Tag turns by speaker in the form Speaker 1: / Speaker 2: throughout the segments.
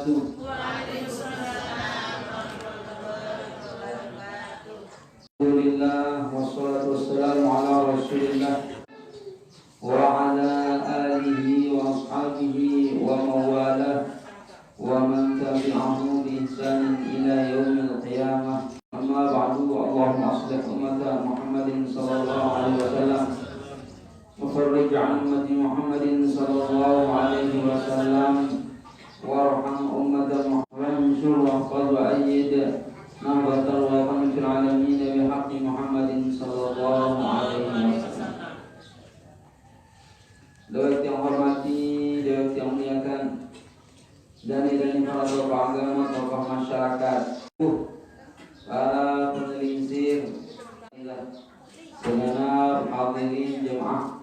Speaker 1: wabarakatuh. Alhamdulillah wassalatu wassalamu ala Rasulillah wa ala alihi wa ashabihi wa mawalah wa man tabi'ahu bi ihsanin ila yaumil qiyamah. Amma ba'du. Allahumma aslih ummata Muhammadin sallallahu alaihi wasallam wa farrij 'an ummati Muhammadin sallallahu alaihi wasallam warham ummata Muhammadin wa ayyid nahbatal wa fil alamin bi haqqi Muhammadin sallallahu alaihi wasallam. Dewa yang hormati, dewa yang muliakan, dan para tokoh agama, tokoh masyarakat, para penelinsir, segenap hadirin jemaah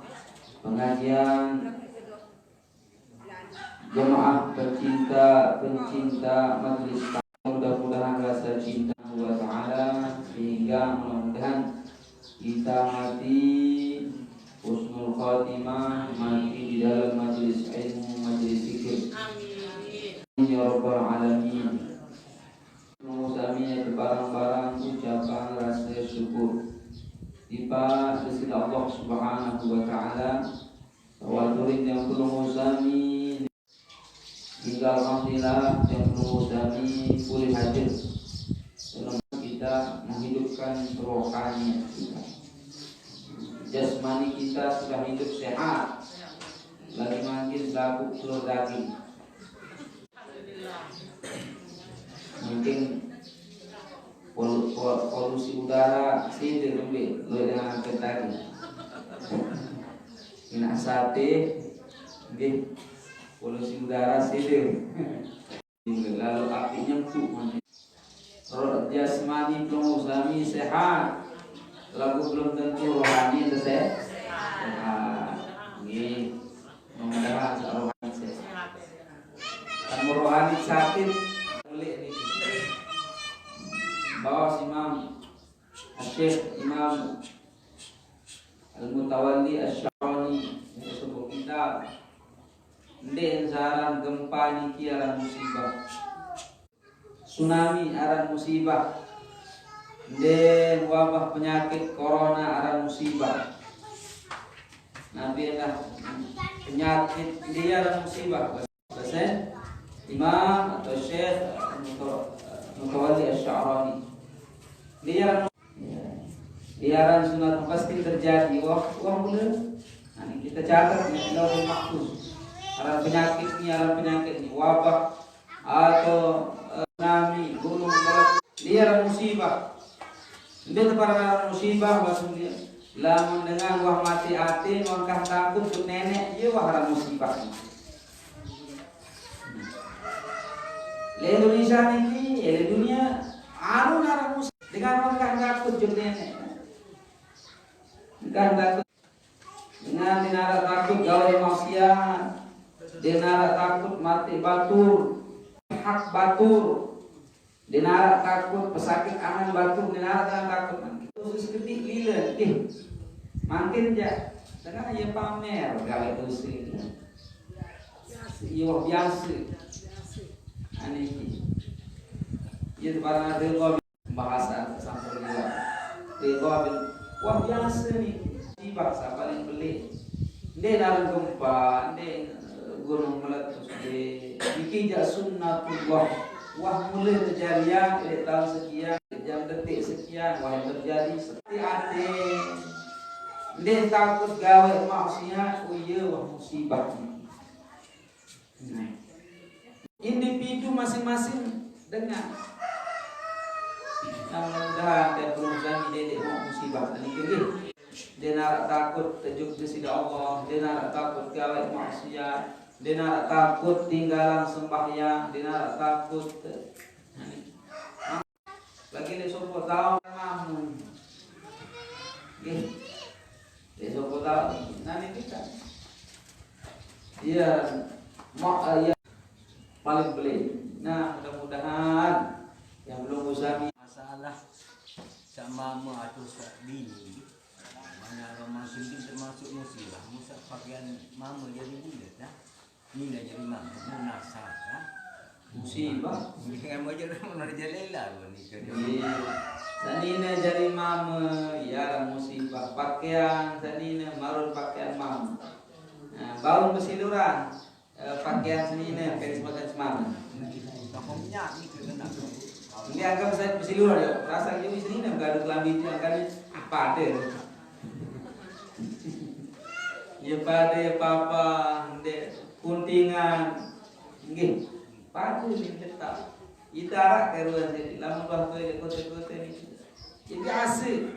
Speaker 1: pengajian, jemaah pencinta majelis, mudah-mudahan rasa cinta Allah Ta'ala sehingga mudah-mudahan kita mati husnul khatimah, mati di dalam majelis ilmu, majelis zikir. Amin ya rabbal alamin. Mengusami barang-barang ucapan rasa syukur tiba di Allah Subhanahu wa Ta'ala. Tawadurin yang perlu mengusami hingga alhamdulillah yang perlu mengusami pulih hadir dalam kita menghidupkan rohani kita. Jasmani kita sudah hidup sehat, lagi makin laku telur daging. Mungkin polusi udara sih lebih dengan angkat tadi. Kena sate, gih polusi udara sih lalu apinya empuk. Roh jasmani pengusaha sehat, lagu belum tentu rohani sehat. Gih mudah-mudahan rohani sehat. Kamu rohani sakit boleh nih. Bawa Imam Syekh Imam Al-Mutawalli Asy-Sya'rani sebuah kitab den saran gempa niki aran musibah, tsunami aran musibah, den wabah penyakit corona aran musibah. Nabi adalah penyakit dia aran musibah. Bahasa Imam atau Syekh Mutawalli Asy-Sya'rani dia aran sunat pasti terjadi. Wah boleh. Nah, kita catat di lauhul mahfuz. Aran penyakit ini wabah atau tsunami, gunung meletus, dia aran musibah. Dia para musibah langsung dia lamun dengan wah mati hati mangkah takut ke nenek dia wah aran musibah. Le Indonesia ini, le dunia anu aran musibah dengan mangkah takut ke nenek. Dengan takut dengan dinara takut gawe maksiat, dinara takut mati batur, hak batur, dinara takut pesakit aman batur, dinara takut khusus ketik lila, makin aja dengan ia pamer gawe dosa ini, ia biasa, aneh ini, ia barang ada bahasa sampai dia wah biasa nih, bahasa paling pelik. Dia dalam gempa, dia gunung meletus, dia dikijak sunnatullah. Wah mulai terjadi di tahun sekian, jam detik sekian, wah terjadi seperti hati. Dia takut gawe maksiat, oh iya wah musibah. Individu masing-masing dengan mudah-mudahan dia berusaha dia mau musibah ini. Dia nak takut terjuk di sisi Allah, dia nak takut gawe maksiat, dia nak takut tinggalan sembahyang, dia nak takut lagi dia sopo tahu mamun. Dia sopo tahu nanti kita. Iya, ya paling beli. Nah, mudah-mudahan yang belum usah
Speaker 2: masalah sama atau bini mana romansi termasuk musibah musa pakaian mama jadi bulat dah nila jadi mama munasab dah
Speaker 1: musibah.
Speaker 2: Dengan macam mana jalela nikah.
Speaker 1: Sanina jari mama ya musibah. Pakaian sanina marun pakaian mama. Bau bersiluran pakaian sanina karis makan semama.
Speaker 2: Kamu minyak ni kena.
Speaker 1: Ini anggap saya bersiluran ya. Rasa jadi sanina enggak ada kelambi itu akan pada. Ya pada ya papa ndek kuntingan nggih pada ni tetap itarak keruan jadi lama waktu kota-kota ni biasa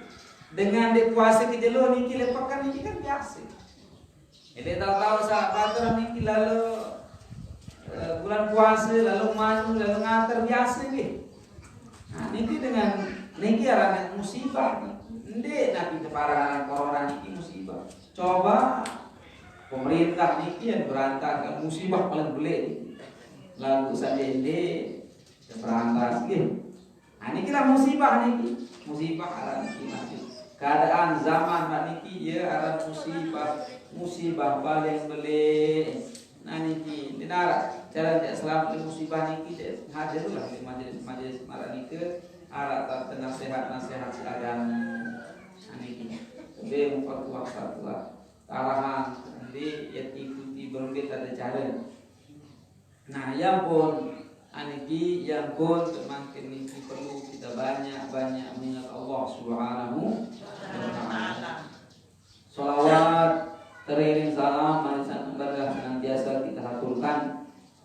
Speaker 1: dengan dia kuasa kejelur ni lepakan ni kan biasa dia tahu-tahu sahabat ni lalu bulan puasa lalu maju lalu ngantar biasa ni nanti dengan niki arah musibah ndek nanti keparangan corona niki musibah. Coba pemerintah niki yang berantakan musibah paling belik lagu saja ini berantas nggih. Niki lah musibah niki. Musibah arah niki masih keadaan zaman niki ya arah musibah paling belik. Niki dinara cara selamat musibah niki hadirlah di majelis maranike arah nasihat agama. Niki dia memperkuat fatwa arahan nanti ya ikuti berbeda ada cara. Nah yang pun aniki yang pun semakin ini perlu kita banyak mengingat Allah Subhanahu wa taala. Salawat teriring salam manisan berkah senantiasa kita haturkan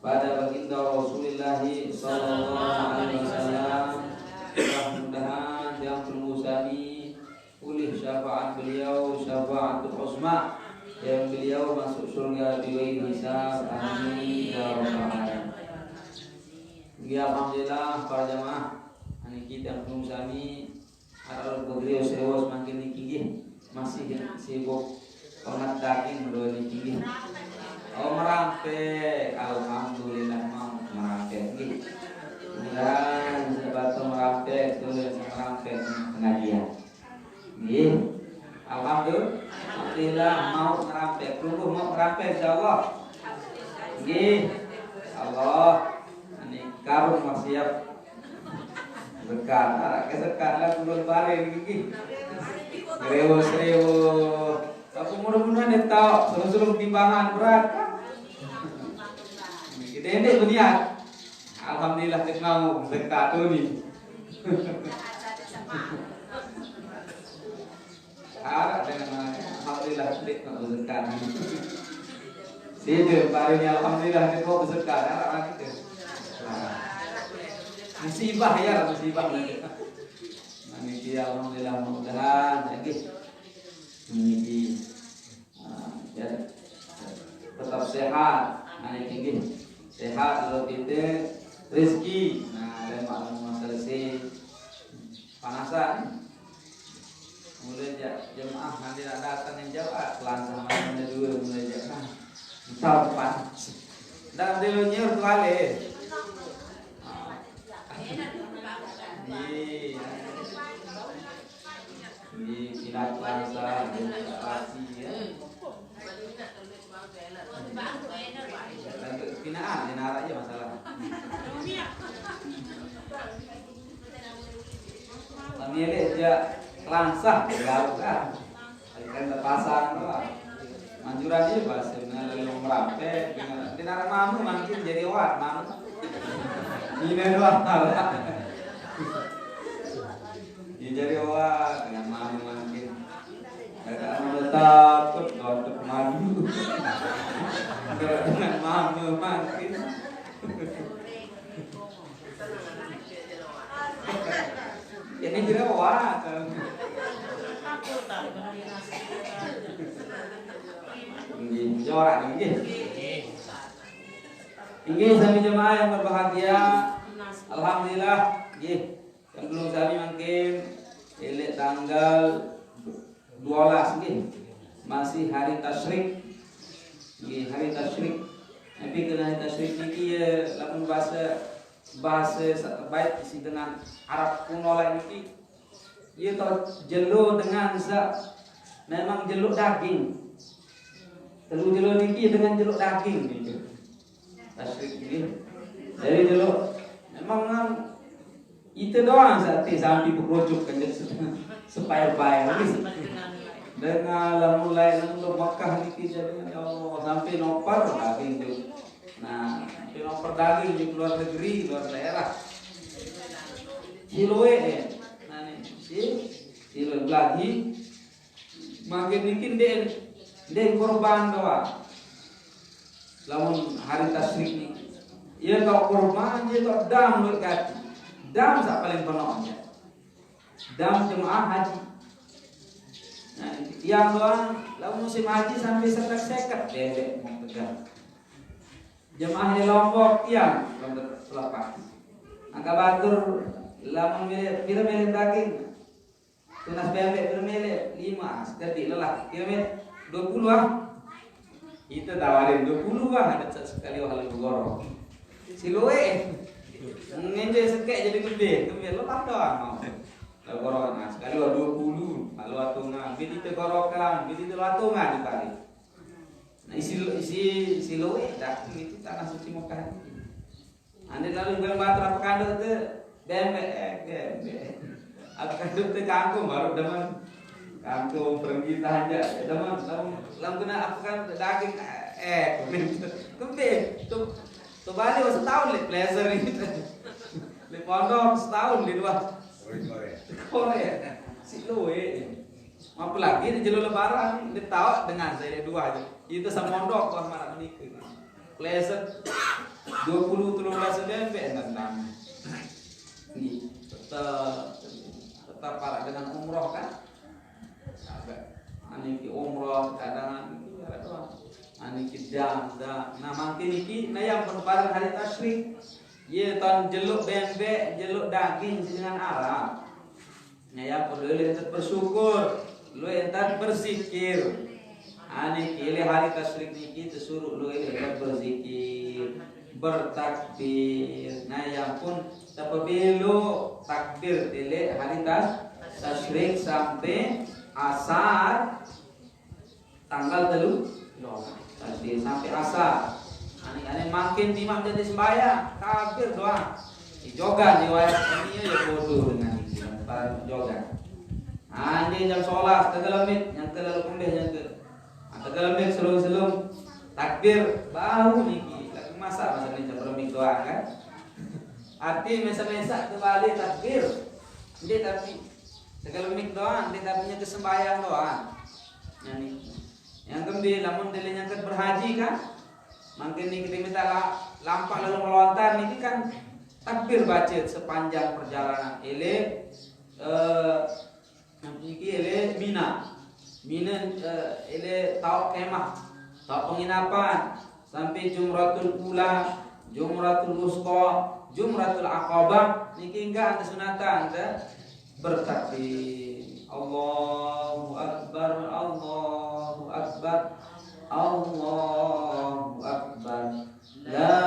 Speaker 1: pada baginda Rasulullah sallallahu alaihi wasallam. Mudah-mudahan yang bersami oleh syafaat beliau syafaatul uzma yang beliau masuk surga biwai hisab. Amin ya rabbal alamin. Ya alhamdulillah para jamaah ani kita belum sami arah beliau sewa semakin tinggi masih sibuk pengat daging mendoa tinggi. Oh merampe alhamdulillah mau merampe nggih. Dan sebab merampe tulis merampe pengajian. Nggih. Alhamdulillah mau ngerampek, tunggu mau ngerampek insyaallah. Nggih. Allah ini karung mau siap berkat, kesekat lah belum bare nggih. Rewo. Tapi mudah-mudahan tahu suruh timbangan berat. Gede beniat. Alhamdulillah kita mau berkat ini. Harap dengan alhamdulillah klik nak berzakat. Sini barunya alhamdulillah kita mau berzakat. Harap kita. Musibah ya musibah lagi. Nanti alhamdulillah mudah-mudahan jadi ini ya tetap sehat. Nanti tinggi sehat kalau kita rezeki. Nah dan maklum selesai panasan. Mulai jemaah nanti nak datang yang jawab langsung mana dua mulai jemaah tahu panas dan dulunya berkali di kilat langsa pasti ya pinaan di narak aja masalah kami ini aja langsah galukan kan terpasang doang manjuran dia bahasa dengan lalu merape dengan tinara mamu mungkin jadi wat mamu ini doang dia jadi wat dengan mamu mungkin ada takut untuk maju dengan mamu mungkin ini kira wat jorak ini. Ini sami jemaah yang berbahagia. Alhamdulillah, nggih. Yang belum sami mungkin elek tanggal 12 nggih. Masih hari tasyrik. Nggih, hari tasyrik. Tapi kena hari tasyrik niki lamun bahasa baik isi dengan Arab kuno lain niki. Ia tahu jelo dengan memang jeluk daging. Telu jeluk niki dengan jeluk daging gitu. Tasyrik ini. Dari lo memang itu doang sampai berkerucut kan supaya dengan mulai lalu Makkah niki jadi ya Allah sampai nopar daging itu. Nah, sampai nopar daging di luar negeri, luar daerah. Siloe nah ini siloe lagi makin bikin den korban doa. Lamun hari tasrik ni, ia kau korban dia kau dam berkat, dam sak paling penuhnya, dam jemaah haji. Nah, yang doang, lalu musim haji sampai sekat bebek mau tegang. Jemaah di Lombok yang selepas. Angka batur, lamun milih daging, tunas bebek milih 5, sekali lelah, milih 20 ah. Itu tawarin 20 ah, ada sekali hal bergorong. Siloe, ngenjai sekek jadi gede lelah doang mau. Gorokan sekali 20 kalau atungan bidi te gorokan bidi te atungan dikali nah isi siloe dak itu tanah suci Mekah ande lalu bilang batu apa kandung te bembe apa kandung te kangkung baru demen kangkung pergi aja demen lalu kena apa kan daging kembe tuh balik setahun le pleasure ini le pondok setahun di luar Korea, si loe, apalagi di jalur lebaran, dia tahu dengan saya dua aja. Itu sama mondok kok malah menikah. Pleasant 20 13 bembe enam. Ini tetap para dengan umroh kan? Agak aniki umroh kadang ada doang. Aniki dam. Nah makin iki nah yang berbareng hari tasyrik. Ye ton jeluk bembe, jeluk daging dengan Arab. Ya perlu entar bersyukur, lu entar berzikir. Ani kile hari tasyrik niki suruh lu entar berzikir, bertakbir. Nah yang pun tapabilo takbir dile hari tasyrik sampai asar tanggal 3 tasbih sampai asar. Ani makin timah jadi sembahyang, takbir doang. Jogan riwayat ini ya bodoh dengan ini para jogan. Ani jam sholat tegalamit yang terlalu kembeh yang ke. Tegalamit selum takbir baru niki. Lagi masa ini jam bermik doang kan. Arti mesa-mesa kembali takbir. Dia tapi tegalamit doang, dia tapi nya sembahyang doang. Yang kembali lamun dele yang berhaji kan. Makin ini kita minta lampak lalu melontar ini kan takbir baca sepanjang perjalanan ele Mina ele tau kemah tau penginapan sampai Jumratul Ula, Jumratul Wusta, Jumratul Aqabah niki enggak ada sunatan ada bertakbir Allahu Akbar Allahu Akbar Allahu Akbar La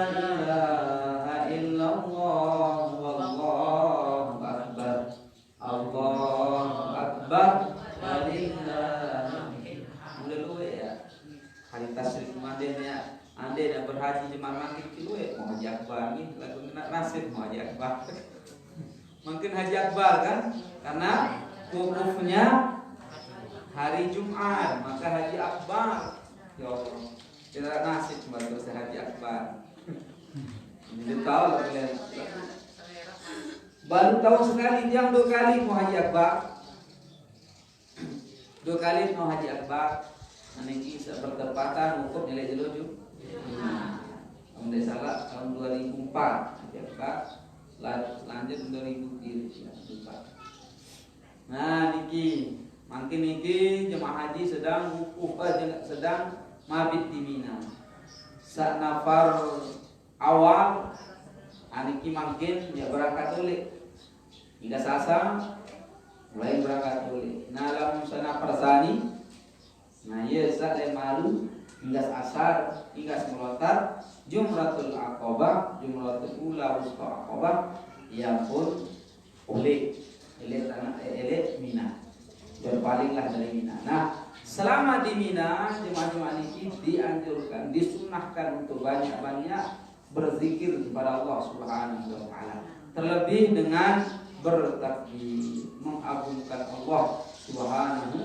Speaker 1: ilaha illallah Wallahu Akbar Allahu Akbar Walillahi Mulai ya hari tasyrik madenya ande dah berhaji jemaah makin kilo mau haji akbar ni lagu nak nasib mau haji akbar mungkin haji akbar kan karena wukufnya hari Jumat, maka haji akbar. Ya Allah, tidak nasib baru haji akbar. Ini tahu lah kalian. Baru tahu sekali yang 2 kali mau haji akbar. 2 kali mau haji akbar. Nanti bertepatan hukum nilai jeluju. Kalau salah tahun 2004 haji akbar. Lanjut 2004. Nah niki makin niki jemaah haji sedang wukuf sedang mabit di Mina. Saat nafar awal aniki makin ya berangkat dulu hingga sasa mulai berangkat dulu. Nah dalam sana persani nah ya saat malu hingga asar hingga melontar Jumratul Aqabah, Jumratul Ula, Wusta Aqabah yang pun oleh tanah Mina. Berpalinglah dari Mina. Nah, selama di Mina jemaah-jemaah ini dianjurkan, disunahkan untuk banyak-banyak berzikir kepada Allah Subhanahu wa taala. Terlebih dengan bertakbir, mengagungkan Allah Subhanahu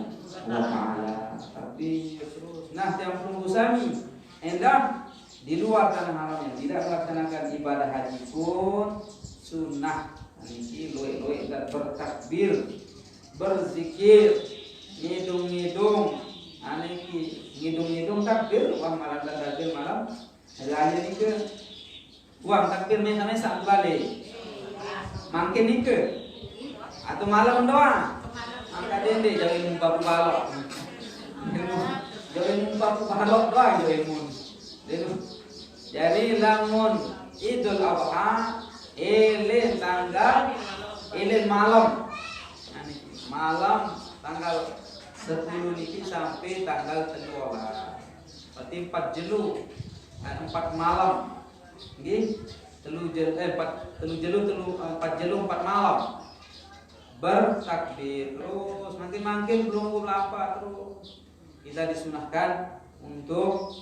Speaker 1: wa taala. Tapi terus nah yang perlu sami endah di luar tanah haram yang tidak melaksanakan ibadah haji pun sunnah niki loe-loe dan bertakbir, berzikir, ngidung-ngidung, aniki ngidung-ngidung takbir, wah malam dan takbir malam. Lagi ni ke, wah takbir mesa-mesa balik, makin ni ke, atau malam doang, angkat dende jadi mumpa balok, jadi mumpa balok doang jadi mun. Jadi lamun Idul Adha ele tanggal ele malam malam tanggal 10 niki sampai tanggal 13 berarti 4 jelu 4 malam nggih 4 jelu 4 malam bertakbir terus makin belum lapar terus kita disunahkan untuk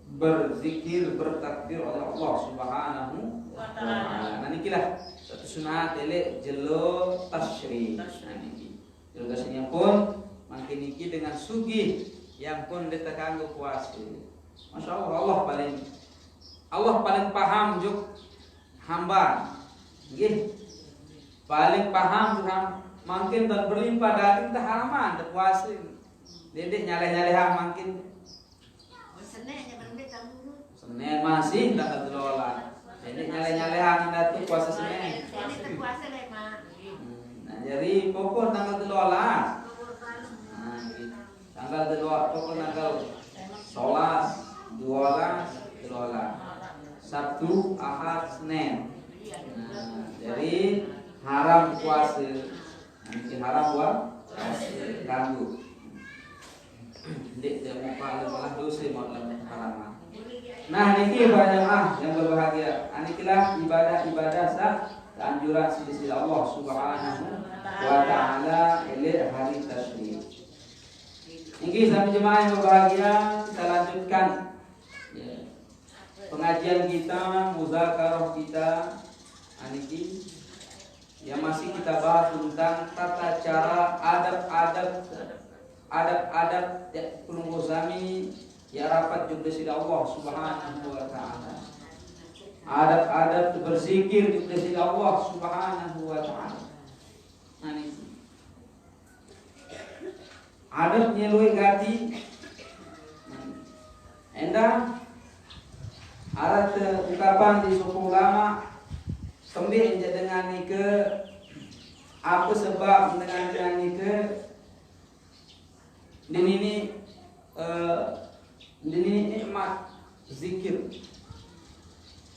Speaker 1: berzikir bertakbir oleh Allah Subhanahu wa taala. Nah nikilah satu sunat ele jelo tasyrik. Nah niki. Jelasnya pun makin niki dengan sugih yang pun ditekanggo puasa. Masya Allah Allah paling paham juk hamba. Nggih. Paling paham makin dan berlimpah daging teh halaman teh puasa. Dedek nyaleh-nyaleh makin Senin masih tak kelola. Ini nyale-nyalehan datu puasa Senin. Nah, jadi pokok tanggal 13. Nah, tanggal 2 pokok tanggal 11, 12, Sabtu, Ahad, Senin. Nah, jadi haram puasa. Nanti haram buat ganggu. Dek dia mau malah dosa mau haram. Nah niki jamaah yang berbahagia. Anikilah ibadah-ibadah sah anjuran sisi Allah Subhanahu wa taala ele hari tasyrik. Niki sampai jemaah yang berbahagia kita lanjutkan ya. Pengajian kita, muzakarah kita aniki yang masih kita bahas tentang tata cara adab-adab penunggu zami ya rapat juga sila Allah Subhanahu wa taala. Adab-adab berzikir juga sila Allah Subhanahu wa taala. Nah ini. Adab nyelui gati. Endah arat ungkapan di suku ulama sembih dengan ke apa sebab dengan ke ini nikmat zikir.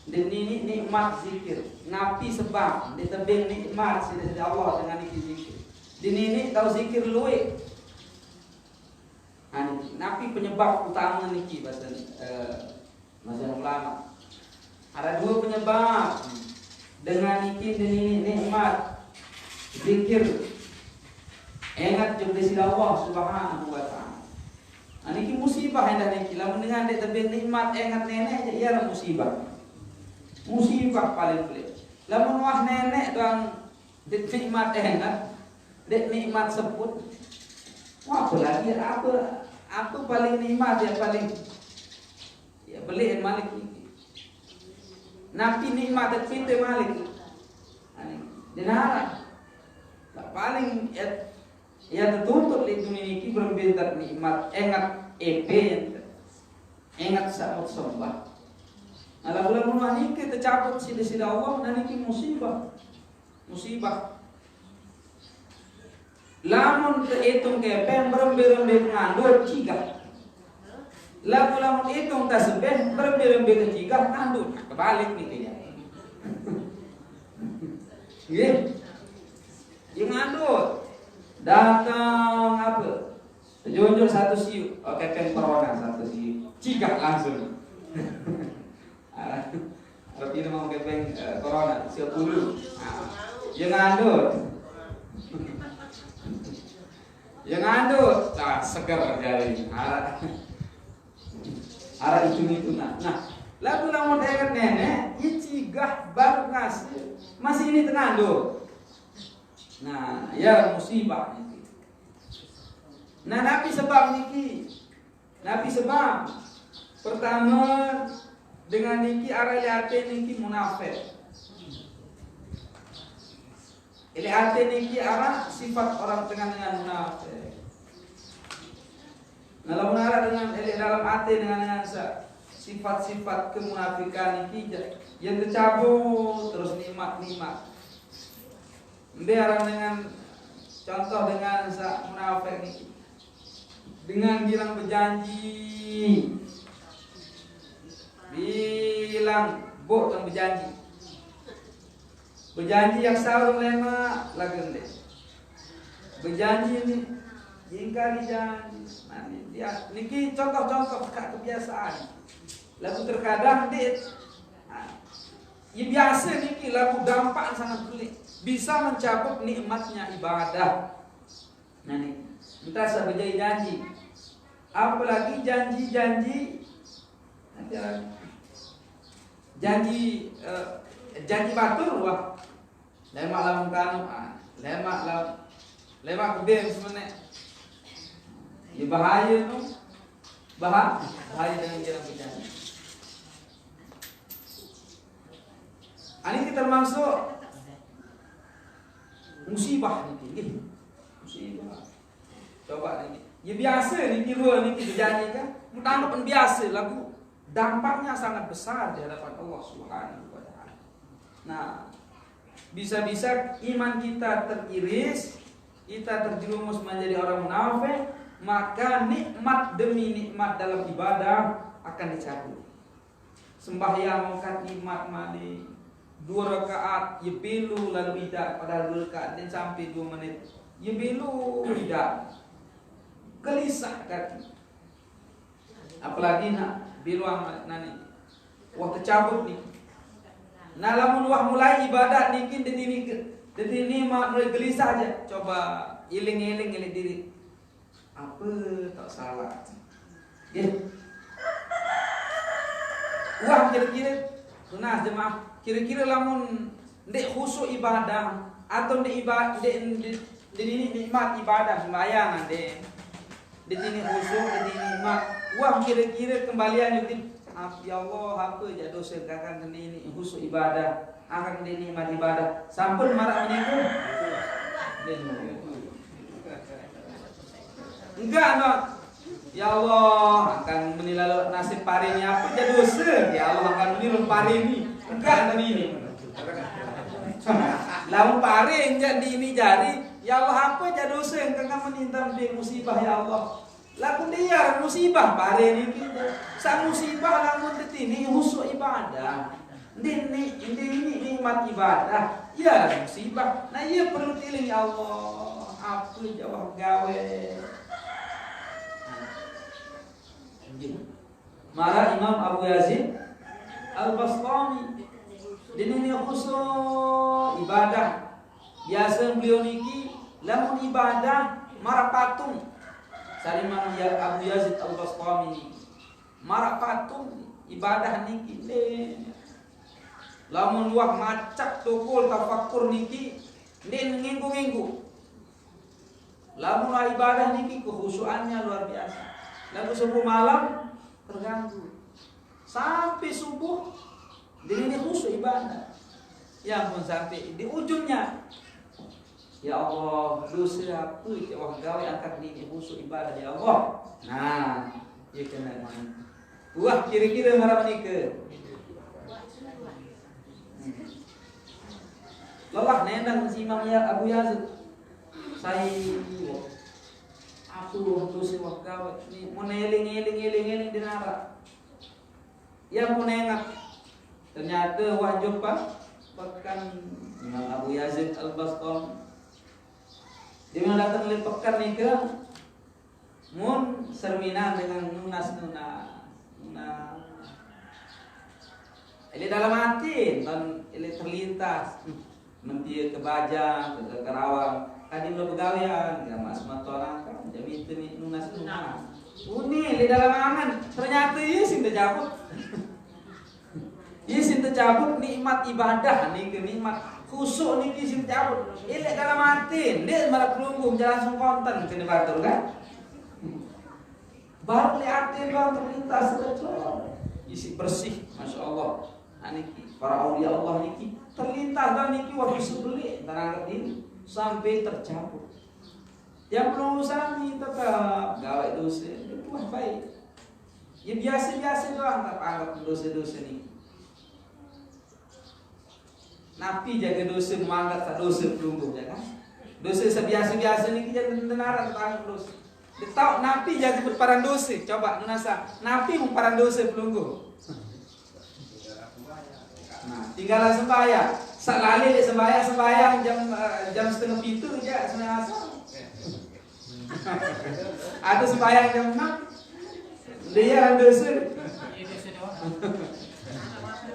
Speaker 1: Dan ini nikmat zikir. Ngapi sebab ditebing nikmat sida Allah dengan zikir. Dan ini tahu zikir luwe. Napi penyebab utama niki bahasa ulama. Ada 2 penyebab. Dengan niki dan ini nikmat zikir. Ingat juga sila Allah Subhanahu wa taala. Niki musibah hendak niki lamun dengan dek tebing nikmat ingat nenek aja ia musibah. Musibah paling pelik. Lamun wah nenek dan dek nikmat ingat dek nikmat sebut. Wah apalagi apa paling nikmat yang paling ya beli malik niki. Nabi nikmat dek pintu malik. Denara. Paling ya tertutup di dunia ini berbeda nikmat ingat ingat saat sembah. Ala bulan ini kita cabut sida Allah dan ini musibah. Lamun terhitung kepen berembe ngandut cigah. Lamun hitung tasbih berembe cigah ngandut. Kebalik nih kayaknya. Nggih. Yang ngandut datang apa? Jujur satu siu, oke kan corona satu siu, cigak langsung. Tapi ini mau kepeng corona siu dulu. Yang ngandut, seger jadi. Arah itu nah. Lagu lamun eget nenek, icigah baru ngasih. Masih ini tenando. Nah, ya musibah niki. Nah, Nabi sebab niki. Nabi sebab pertama dengan niki arah liate niki munafik. Ini ate niki arah sifat orang dengan munafik. Nah, lamun arah dengan dalam ate dengan sifat-sifat kemunafikan niki yang tercabut terus nikmat-nikmat. Biar dengan contoh dengan munafik niki dengan bilang berjanji, bilang bukan berjanji yang sarung lema lagen deh. Berjanji ini ingkari janji. Nah, dia niki contoh-contoh kebiasaan. Lalu terkadang dia ya biasa niki lalu gampang sangat sulit bisa mencabut nikmatnya ibadah. Nah nih, kita sebagai janji. Apalagi janji-janji janji batur wah. Lemak lamun kanu, lemak kebem sebenarnya. Ya bahaya tu. Bahaya dengan jalan berjanji. Ini kita termasuk musibah ni. Musibah. Coba ni. Ya biasa ni kira ni kita janji kan. Mudah pun biasa lagu. Dampaknya sangat besar di hadapan Allah Subhanahu wa taala. Nah, bisa-bisa iman kita teriris, kita terjerumus menjadi orang munafik, maka nikmat demi nikmat dalam ibadah akan dicabut. Sembahyang angkat nikmat mandi 2 rakaat ya belu lalu tidak pada 2 rakaat dan sampai 2 menit ya belu tidak gelisah kan. Apalagi nak belu amat nani wah tercabut nih. Nah lamun wah mulai ibadah niki ini mulai gelisah aja. Coba iling-iling diri. Apa tak salah. Ya. Wah kira-kira tunas jemaah kira-kira lamun ndek khusyuk ibadah atau ndek ibadah ini nikmat ibadah sembahyang ndek ini khusyuk ini nikmat. Wah kira-kira kembalian itu ya Allah apa je dosa kakak ini khusyuk ibadah akan ini nikmat ibadah sampun marah meniku enggak no ya Allah akan menilai nasib pari ini apa je dosa ya Allah akan menilai pari ini enggak tadi ini lamun pari jadi ini jari ya Allah apa je dosa kakak menintam di musibah ya Allah. Laku dia musibah pare ni kita. Sa musibah lamun detini khusyuk ibadah. Ini nikmat ibadah. Ya musibah. Nah ia perlu tiling ya Allah. Apa jawab gawe. Marah Imam Abu Yazid Al-Bastami. Ini khusyuk ibadah. Biasa beliau niki lamun ibadah marah patung. Salimang ya Abu Yazid Al-Bastami marah patung ibadah niki lamun luah macak tukul tafakkur niki nginggu lamun ibadah niki kekhusyuannya luar biasa lalu subuh malam terganggu sampai subuh ini khusyuk ibadah yang pun sampai di ujungnya ya Allah, dosa apa ya Allah gawe angkat ini khusyuk ibadah ya Allah. Nah, ya kena mana. Wah, kira-kira harap nikah. Lelah nendang si Imam ya Abu Yazid. Saya aku dosa wah gawe ni mun eling di neraka. Ya pun ingat. Ternyata wah jumpa pekan Imam Abu Yazid Al-Bastami. Dia datang oleh pekan ni ke mun serminan dengan nunas. Ini dalam hati dan ini terlintas mentia ke Bajang, ke Karawang. Kadi belum pegawaian, ya mas matoran kan jadi itu ni nunas. Ini dalam angan ternyata iya sih dah jawab. sing tercabut nikmat ibadah niki nikmat khusuk niki sing tercabut. Elek dalam hati, dia malah kelunggung langsung konten kene batur kan. Baru liatin bang terlintas betul. Isi bersih, masya Allah. Niki para aulia Allah niki terlintas dan niki waktu sebeli terangkat ini sampai tercabut. Yang belum sami tetap gawe dosa itu baik. Ya biasa-biasa doang tak anggap dosa-dosa ini. Nabi jaga dosa menganggap tak dosa pelungguh ya kan? Dosa sebiasa-biasa ini kita benar tak anggap dosa. Tahu Nabi jaga berparang dosa. Coba nunasa Nabi berparang dosa pelungguh. Nah, tinggallah sembahyang. Salali sembahyang jam 6:30 aja sembahyang asar. Ada sembahyang jam 6. Dia dosa.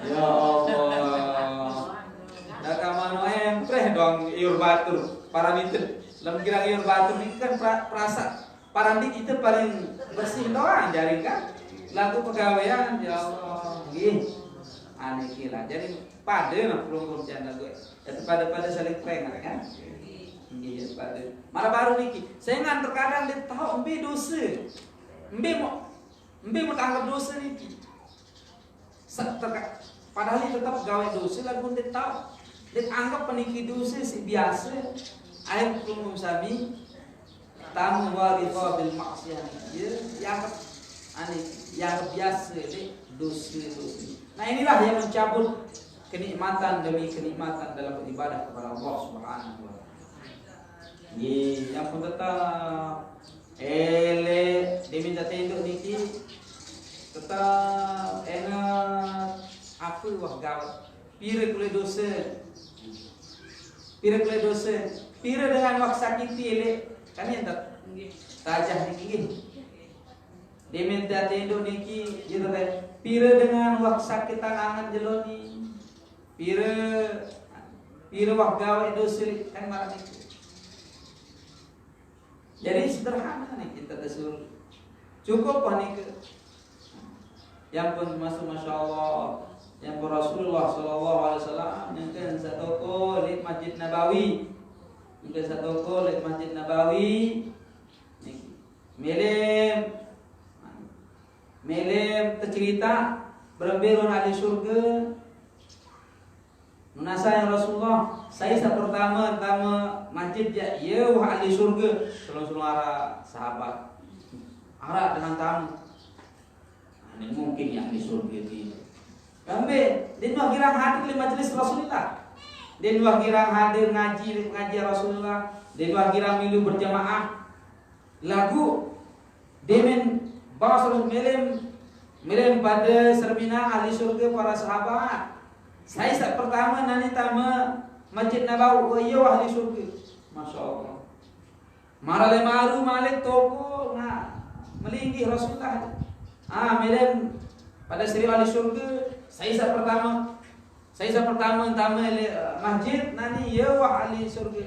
Speaker 1: Ya Allah. Data mano empreh dong iur batur. Paranitin. Lam kira iur batur ini kan perasa. Parandik itu paling bersih doang jari kan. Lagu pegawaian ya Allah. Gih. Aneh kira. Jadi pada nak pelunggur janda gue. Jadi pada saling pengah kan. Iya pada. Malah baru niki. Saya ngan terkadang dia tahu embe dosa. Embe mau tanggap dosa niki. Padahal dia tetap gawe dosa lagu dia tahu. Dia anggap peniki dosa si biasa. Air pelunggur sami. Tamu warifah bil maksiat. Ya, yang aneh, yang biasa deh dosa. Nah inilah yang mencabut kenikmatan demi kenikmatan dalam beribadah kepada Allah Subhanahu wa taala. Yang pun tetap diminta tenduk niki tetap enak apa wah gawat. Pira kule dosa. Pira dengan wak sakiti elek. Kan yang tajah niki diminta tenduk niki gitu kan pira dengan wak sakit tangan jeloni pira wak gawe dosa kan marah niki. Jadi sederhana nih kita disuruh cukup niki yang pun masuk masya Allah yang pun Rasulullah Sallallahu Alaihi Wasallam mungkin satu ko di Masjid Nabawi. Mungkin satu ko di Masjid Nabawi Melem tercerita berembirun ahli surga. Nunasa yang Rasulullah saya pertama masjid ya wah ahli surga. Selalu arah sahabat arah dengan tamu. Ini mungkin yang ahli surga ini. Ambil dia dua girang hadir di majelis Rasulullah. Dia dua girang hadir ngaji Rasulullah. Dia dua girang milu berjamaah. Lagu demen bawa terus melem pada sermina ahli surga para sahabat. Saya pertama nani tama Masjid Nabawi iya ahli surga. Masya Allah. Marale maru malik toko nah melinggi Rasulullah. Melem pada seri ahli surga. Saya pertama tama masjid nani iya ahli surga.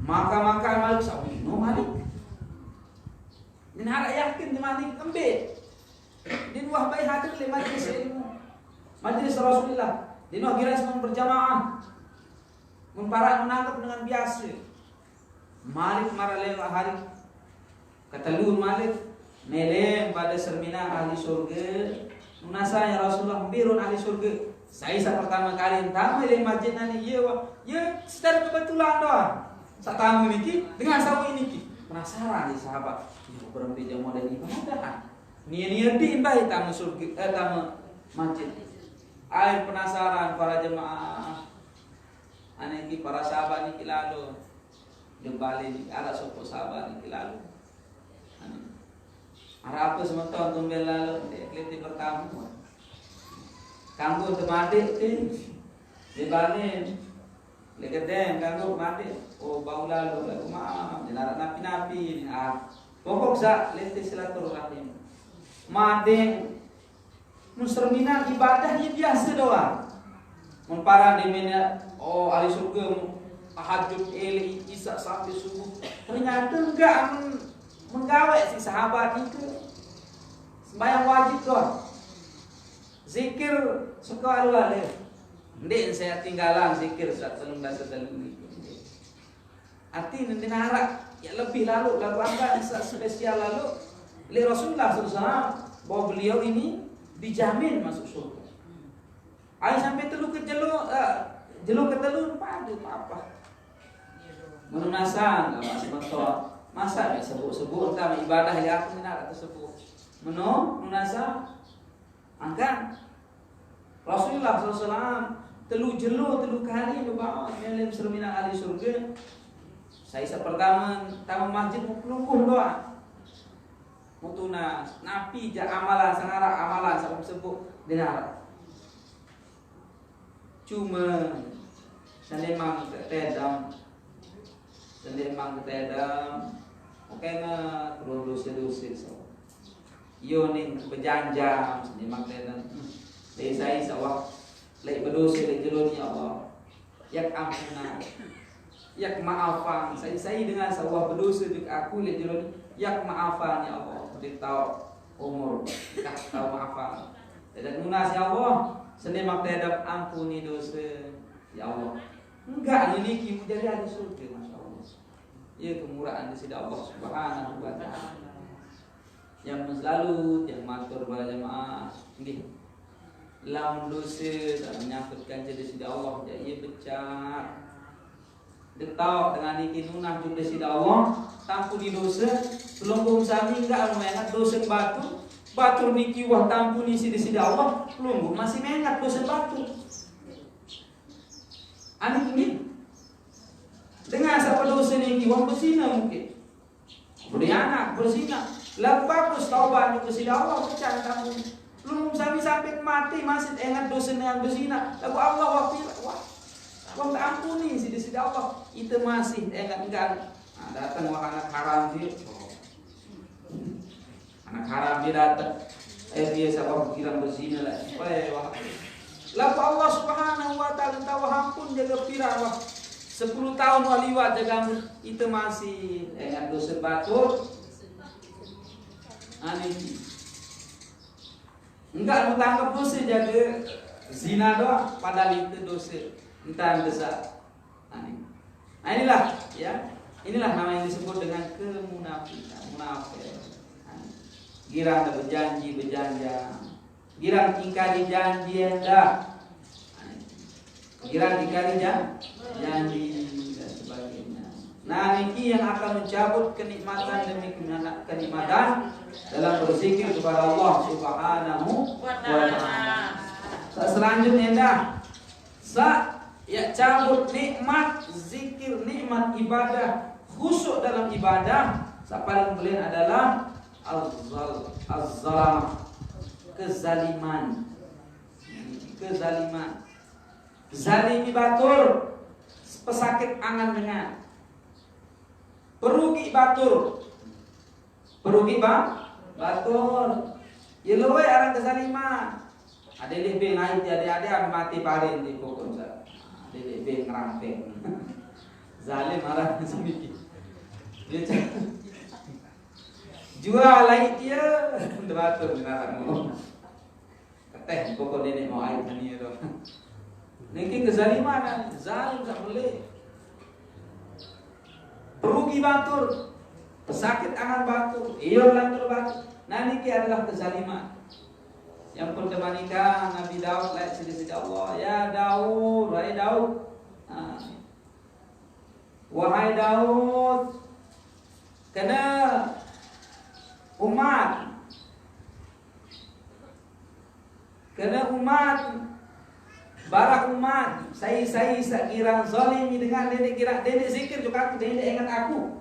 Speaker 1: Maka malik sawi no malik. Din harap yakin di mana kembe. Din wah baik hadir di majlis ilmu. Majlis Rasulullah. Din wah kira semua berjamaah. Memparat menangkap dengan biasa. Malik maralem hari. Kata lu Malik melem pada sermina ahli surga. Nunasa ya Rasulullah birun ahli surga. Saya pertama kali tamu di masjid nani ya secara kebetulan doang. Saat tamu niki dengan sawi niki. Penasaran di sahabat. Berhenti jam model ibadah. Nia diimbahi tamu surga, tamu masjid. Air penasaran para jemaah. Aneki para sahabat niki lalu. Jembali ada sopo sahabat niki lalu. Arah apa sementara tumbel lalu keliti bertamu. Kanggo temadik di balik. Legedeng kanggo mati. Oh bau lalu maaf. Dilarat napi-napi ini. Pokok sa lenti silaturahim. Madeng musremina ibadahnya biasa doang. Mun para dimana ahli surga tahajud eli isya sampai subuh. Ternyata enggak menggawe si sahabat itu. Sembahyang wajib doang. zikir suka alu-alu. Ndek saya tinggalan zikir saat telung dasa telung itu. Arti nanti narak ya lebih lalu apa yang spesial lalu oleh Rasulullah SAW bahwa beliau ini dijamin masuk surga. Ayo sampai telu ke jelo ke telu padu apa? Menunasan apa sebentar masa ya sebut kami ibadah ya aku minat tersebut. Menunasa angkat Rasulullah SAW telu kali membawa melim sermina ahli surga. Saya pertama masjid pelungkuh doa. Mutuna napi ja amalan sangarak amalan sampai sebut dengar. Cuma sendemang ketedam. Oke na turun dosa-dosa so. Yo ning berjanjang sendemang ketedam. Saya sawah lek berdosa lek jelon ya Allah. Yak ampuna. Yak maafan. Saya dengan sawah berdosa dik aku lek jelon yak maafan ya Allah. Beritahu umur yak tahu maafan. Dan lunas ya Allah. Sendemang ketedam ampuni dosa ya Allah. Enggak ini kimu jadi ahli surga Masya Allah. Ya kemurahan di sisi Allah Subhanahu wa taala. Yang selalu yang matur pada jemaah nggih. Lamun dosa dan menyangkutkan jadi sisi Allah jadi becar. Detak dengan iki nunah juga sisi Allah tampuni dosa selungguh sami enggak mengingat dosa batu. Batu niki wah tampuni sisi Allah lungguh masih mengingat dosa batu. Anik ini dengan siapa dosa ini wong bersina mungkin berianak bersina lepas taubat ke sida Allah pecah kamu belum sampai mati masih ingat dosa yang bersina lalu Allah wah tak ampuni sida Allah itu masih ingat enggak datang wah anak haram dia anak haram dia datang dia siapa kira bersina lah wah lalu Allah Subhanahu wa taala tahu ampun jaga pirawah 10 tahun waliwat jaga itu masih ingat dosa batur. Aneh. Enggak menganggap dosa jaga zina doang padahal itu dosa. Entah besar. Aneh. Nah inilah ya. Inilah nama yang disebut dengan kemunafikan, munafik. Girang berjanji berjanjang. Girang ingkari janji anda. Girang ingkari janji dan sebagainya. Nah niki yang akan mencabut kenikmatan demi kenikmatan dalam berzikir kepada Allah Subhanahu wa taala. Selanjutnya dah ya cabut nikmat zikir, nikmat ibadah, khusyuk dalam ibadah. Paling paling adalah az-zalamah, kezaliman. Zalimi batur, pesakit angan dengan. Perugi batur. Batur. Ya luwe orang kezaliman. Ada lebih naik ada mati parin di pokok sa. Ada lebih ngerampeng. Zalim marah sedikit. Dia jual lagi dia batur benar. Kateh pokok nenek mau air ini tu. Niki kezaliman, zalim tak boleh. Perugi batur, pesakit angan batur, iyo lantur batur. Nah niki adalah kezaliman. Yang pertama nikah Nabi Daud lihat sidi-sidi Allah. Ya Daud, wahai Daud. Wahai Daud, kena umat barak umat saya kira zalim dengan nenek kira nenek zikir juga aku nenek ingat aku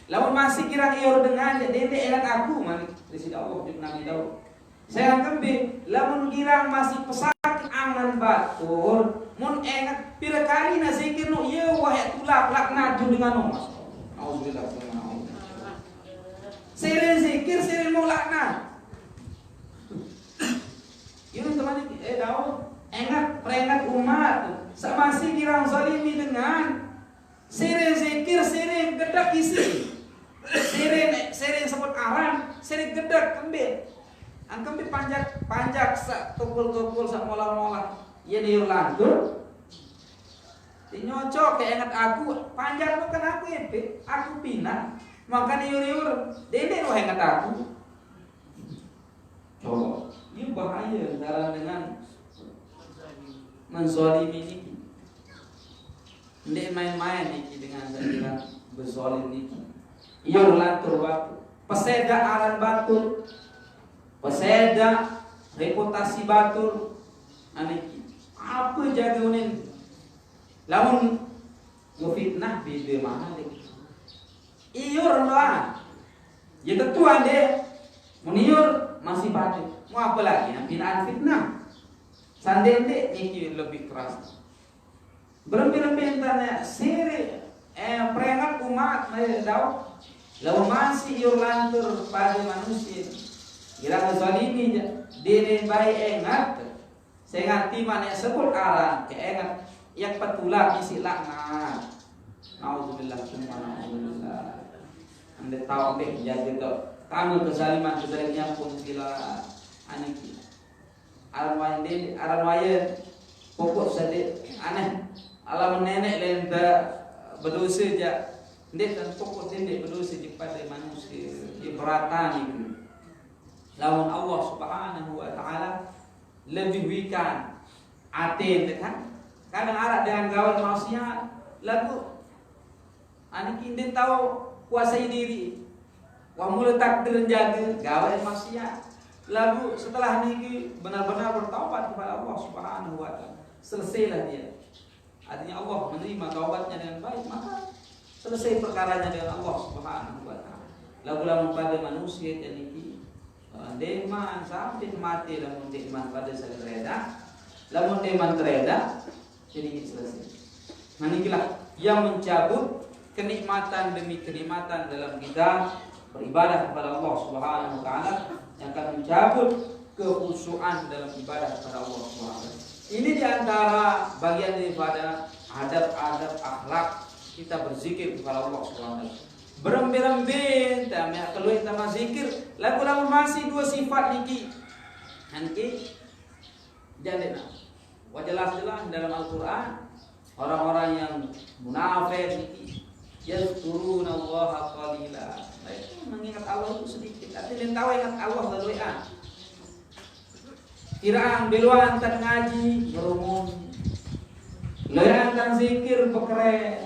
Speaker 1: lawan masih kira iyo dengan nenek ingat aku mari sidi Allah di Nabi Daud. Saya kembe lamun kira masih pesakit angan batur mun ingat pira kali na zikir no ye wahai tulak laknat dengan Mas. Auzubillah sering zikir sering mau laknat. Yun teman Daud peringat umat masih kira zalimi dengan sering zikir sering gedak isi sering sebut aran sering gedak kembe Angkem di panjak sak tukul sak mola-mola. Iya niur lantur. Nyocok kayak ingat aku, panjang lo kan aku aku pindah, maka niur dede lo ingat aku. Coba, ini bahaya dalam dengan menzalimi ini. Ndek main-main ini dengan saya berzalim ini. Iur lantur batu, peseda aran batu, peseda reputasi batu, aniki. Apa jaga unin? Lamun ngefitnah beda mahal iur lah ya ketua deh meniur masih batin mau apa lagi binaan fitnah sandende ini lebih keras berempi-rempi tanya siri perengat umat tahu lamun masih iur lantur pada manusia kira ngezalimi dene baik engat saya ngerti mana sebut arah keengat yang petulah isi laknat. Nauzubillah summa nauzubillah. Anda tahu deh jaga tuh. Kamu kezaliman pun sila aniki. Aran wayan pokok sedih aneh. Alam nenek lenda berdosa aja. Ndek dan pokok ndek berdosa pada manusia. Ibratan itu. Lawan Allah Subhanahu wa taala lebih wikan aten kan. Kadang arak dengan gawan maksiat lagu anak indin tahu kuasai diri wah mula takdir jaga gawan maksiat lagu setelah niki benar-benar bertaubat kepada Allah Subhanahu wa taala selesailah dia artinya Allah menerima taubatnya dengan baik maka selesai perkaranya dengan Allah Subhanahu wa taala lagu pada manusia dan niki deman sampai mati lamun deman pada sagreda lamun deman tereda jadi selesai. Manikilah yang mencabut kenikmatan demi kenikmatan dalam kita beribadah kepada Allah Subhanahu wa taala yang akan mencabut kekhusyuan dalam ibadah kepada Allah Subhanahu wa taala. Ini diantara bagian daripada adab-adab akhlak kita berzikir kepada Allah Subhanahu wa taala. Berembe-rembe tamya keluar sama zikir lagu-lagu masih dua sifat niki. Nanti jangan jelas-jelas dalam Al-Quran orang-orang yang munafik yazkuruna Allah qalila mengingat Allah itu sedikit artinya tahu ingat Allah lalu kiraan beluan tan ngaji berumun lean tan zikir bekere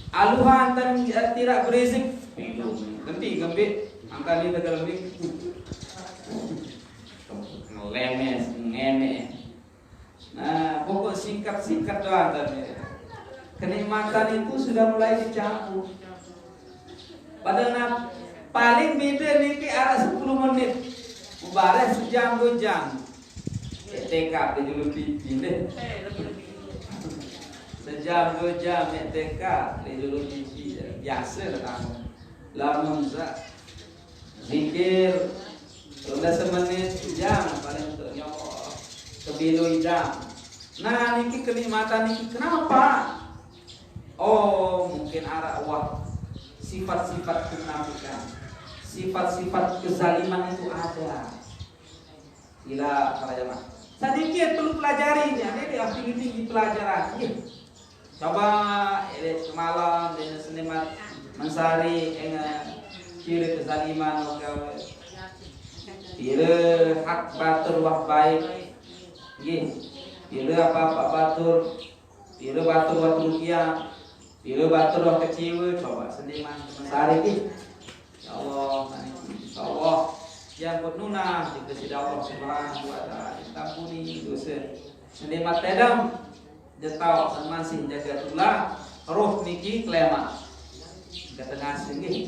Speaker 1: aluhan tan tidak berisik gempi angkali dalam lemes, ngene. Nah, pokok singkat doang tadi. Kenikmatan itu sudah mulai dicampur. Padahal paling beda niki arah 10 menit. Mubarek sejam 2 jam. TK dulu pindah. Sejam 2 jam TK dulu biasa lah. Lamun zikir sudah semenit jam paling untuk nyawa kebilu jam. Nah niki kenikmatan niki kenapa? Oh mungkin arah wah sifat-sifat kenafikan, sifat-sifat kezaliman itu ada. Gila para jemaah. Sedikit perlu pelajari ya, ini aktiviti pelajaran. Coba semalam dengan seniman mensari ciri kezaliman oke. Bila hak batur wah baik, bila apa batur, bila batur rupiah, bila batur wah kecewa, coba seniman sehari ini. Ya Allah, yang bernunah jika tidak Allah Subhanahu wa taala tampuni dosa. Seniman tedam, jetau masih jaga tulang, roh niki kelema, ketengah sini.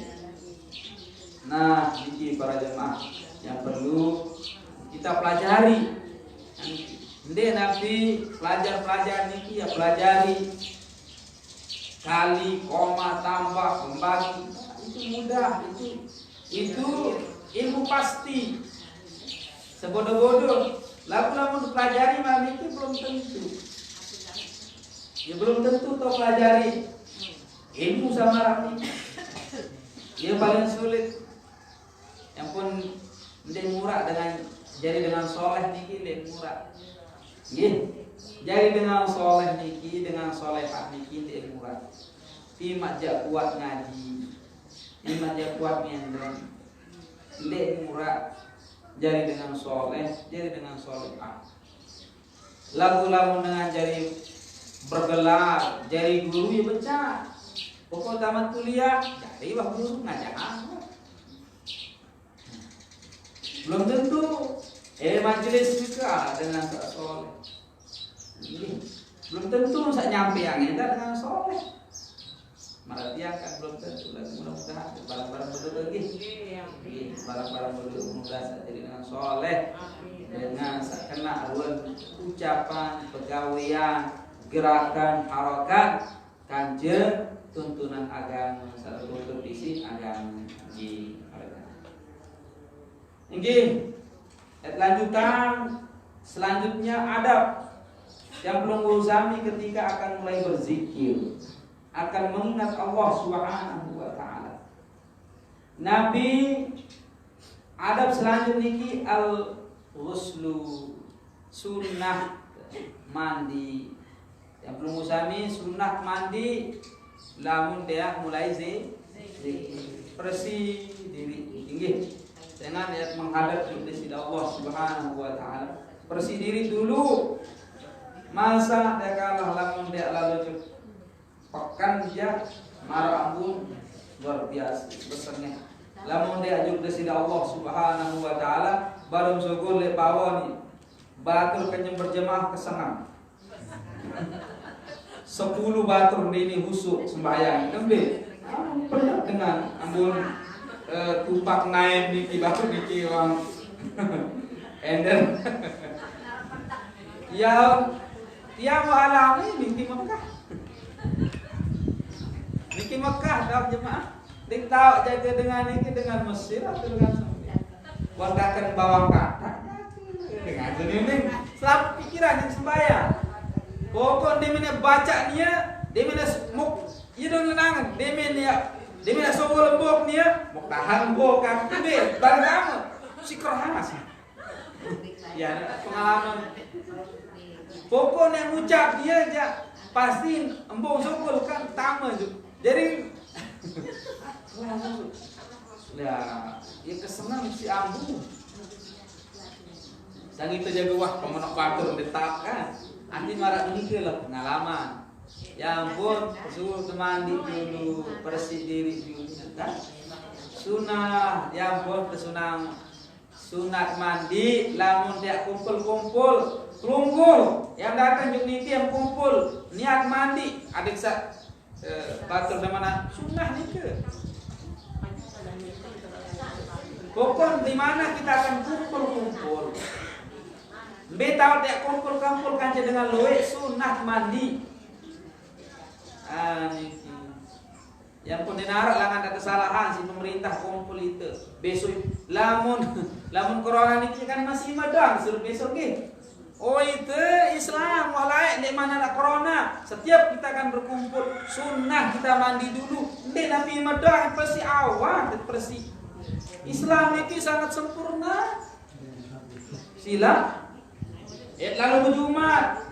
Speaker 1: Nah, niki para jemaah yang perlu kita pelajari. Nanti pelajar niki ya pelajari kali, koma, tambah, kembali itu mudah itu ilmu pasti. Sebodoh-bodoh lalu pelajari malam itu belum tentu. Ya belum tentu kau pelajari ilmu sama rapi. Ia paling sulit. Yang pun ndek murah dengan soleh niki ndek murah. Nggih. Jadi dengan soleh niki, dengan solehah niki ndek murah. Timak jak kuat ngaji. Timak jak kuat nyendron. Ndek murah. Jadi dengan soleh, jadi dengan solehah. Lagu-lagu dengan jari bergelar, jari guru ya becah. Pokok tamat kuliah, jadi wah guru ngajar. Belum tentu. Majelis juga dengan soleh. Belum tentu saya nyampe yang itu dengan soleh. Malah dia kan belum tentu lagi mudah-mudahan barang-barang berdua lagi. Barang-barang berdua mudah jadi dengan soleh. Dengan kena ruang ucapan, pegawaian, gerakan, harokat, kanjeng, tuntunan agama, satu tuntut isi agama di ini. Lanjutan selanjutnya adab yang belum usami ketika akan mulai berzikir, akan mengingat Allah Subhanahu wa taala. Nabi adab selanjutnya al-ghuslu, sunnah mandi. Yang belum usami sunnah mandi lamun dia mulai bersih diri tinggi dengan menghadap kepada Allah Subhanahu wa taala. Bersih diri dulu. Masa dia kalah lamun dia lalu pekan dia marah ambun luar biasa besarnya. Lamun dia ajuk kepada Allah Subhanahu wa taala baru sugul le pawon batur kenyang berjemaah kesenang. 10 batur ini husuk sembahyang nembe. Pernah dengan ambun tupak naik niki batur niki wang ender. Ya dia mau alami niki Mekah. Niki Mekah dah jemaah. Dik tahu jaga dengan niki dengan Mesir atau dengan wargakan bawang kata. Dengan ini selap pikiran yang sembahyang. Pokok dia mana baca dia mana muk ia dong nenangan, dia mana sogol lembok dia, muk tahan bok kan tu barang kamu si kerhanas. Ya pengalaman. Pokok yang ucap dia aja pasti embok sogol kan tama tu. Jadi ya, ia kesenang si ambu. Sang itu jaga wah pemenok batur tetap kan. Anti marah ini ke lah pengalaman. Ya ampun, suruh mandi dulu, bersih diri dulu kan. Sunah, ya ampun kesunang sunat mandi, lamun dia kumpul, yang datang juk niki yang kumpul, niat mandi, adik sa batur mana sunah nih ke. Pokok di mana kita akan kumpul. Betau dia kumpul kanca dengan loe sunat mandi. Yang pun dinarak langan ada kesalahan si pemerintah kumpul itu. Besok lamun corona ini kan masih madang suruh besok ke. Oh itu Islam walai di mana ada corona. Setiap kita akan berkumpul sunnah kita mandi dulu. Ndek nabi madang pasti awal bersih. Islam ini sangat sempurna. Sila lalu berjumat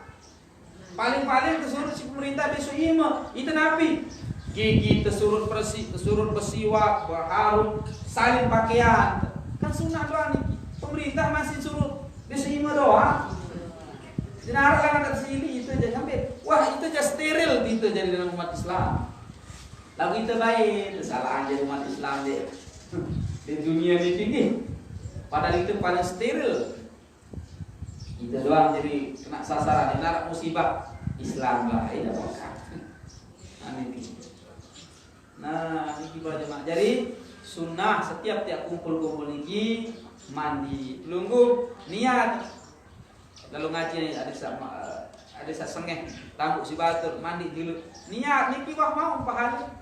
Speaker 1: paling kesurut si pemerintah besok ima itu nabi gigi kesurut bersiwak berharum salin pakaian kan sunnah doang nih pemerintah masih suruh besok ima doang jenar kan akan sini itu aja sampai wah itu aja steril gitu jadi dalam umat Islam lalu itu baik kesalahan jadi umat Islam deh di dunia ini tinggi padahal itu paling steril. Itu doang jadi kena sasaran, ini musibah Islam lah, ini apa? Nah, ini gimana jemaah? Jadi sunnah setiap tiap kumpul ini mandi, lungguh niat, lalu ngaji ada sengeh, rambut si batur mandi dulu, niat niki wah mau pahala,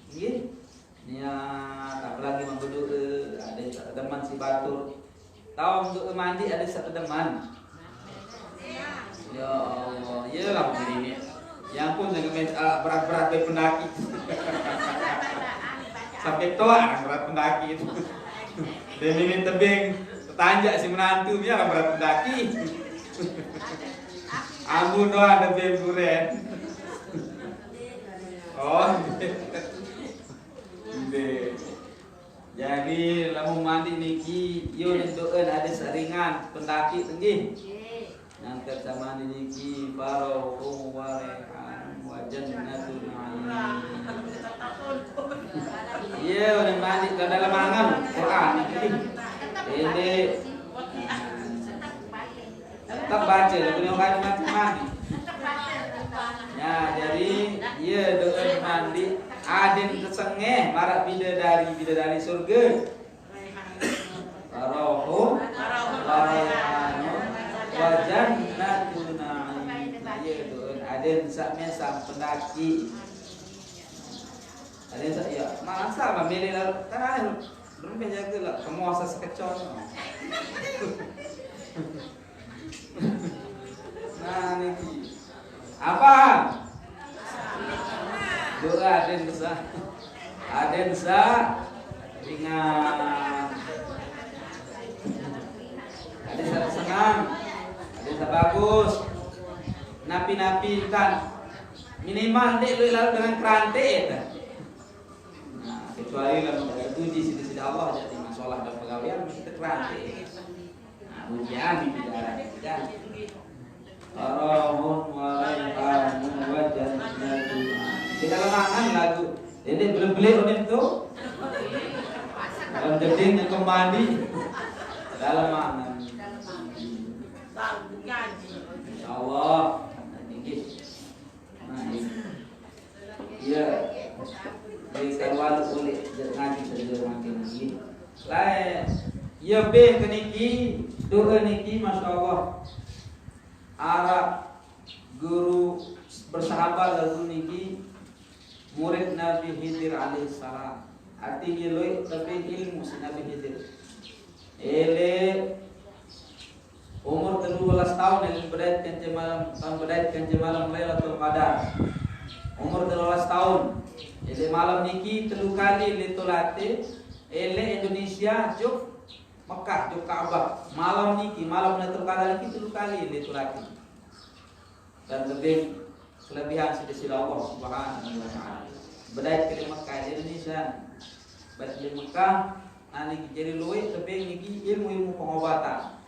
Speaker 1: gitu, niat apalagi mengkudu ada teman si batur. Tahu untuk mandi ada satu teman. Ya Allah, ya lah ini. Yang pun dengan berat-berat pendaki.
Speaker 3: Sampai tua berat pendaki itu. Demingin tebing tetanjak si menantu biar berat pendaki. Ampun doang ada tebing duren. Oh, jadi lamun mandi niki yo nentukeun ada saringan pendaki tinggi. Ngangkat sama niki faro warehan wajan natun iya udah mandi ke dalam angan Quran ini tetap baca lagu yang kali mandi ya jadi iya doa mandi adin kesengeh marak bidadari surga farohu warehan wajan natun iya doa adin saknya sang pendaki. Ada yang ya, malah sama milih lalu kan belum jaga lah, kamu asal sekecon. Nah niki apa? Doa aden sa ringan, aden sa senang, aden sa bagus, napi kan minimal dek lalu dengan kerantai. Kecuali kalau terpuji sisi Allah jadi masalah dan pegawaian kita kerantai. Nah, ujian di bidara dan Arahun waraihamun wajan nadu. Kita lemangan lagu. Jadi beli-beli unik tuh. Dalam jeding yang kembali dalam mangan. Insyaallah tinggi. Nah, iya. Jadi kalau boleh ngaji saja makin lagi. Lain, ya be keniki, doa niki, masya Allah. Arab guru bersahabat lagu niki, murid Nabi Khidir alaihissalam. Artinya loy tapi ilmu si Nabi Khidir. Ele umur 12 tahun yang berdaitkan jemalam Lailatul Qadar. Umur 12 tahun. Jadi malam niki telu kali litulate ele Indonesia juk Mekah juk Ka'bah. Malam niki malam Lailatul Qadar niki telu kali litulate. Dan lebih kelebihan sisi Allah Subhanahu wa taala. Bedait ke Mekah Indonesia. Bedait di Mekah niki jadi luwe lebih niki ilmu pengobatan.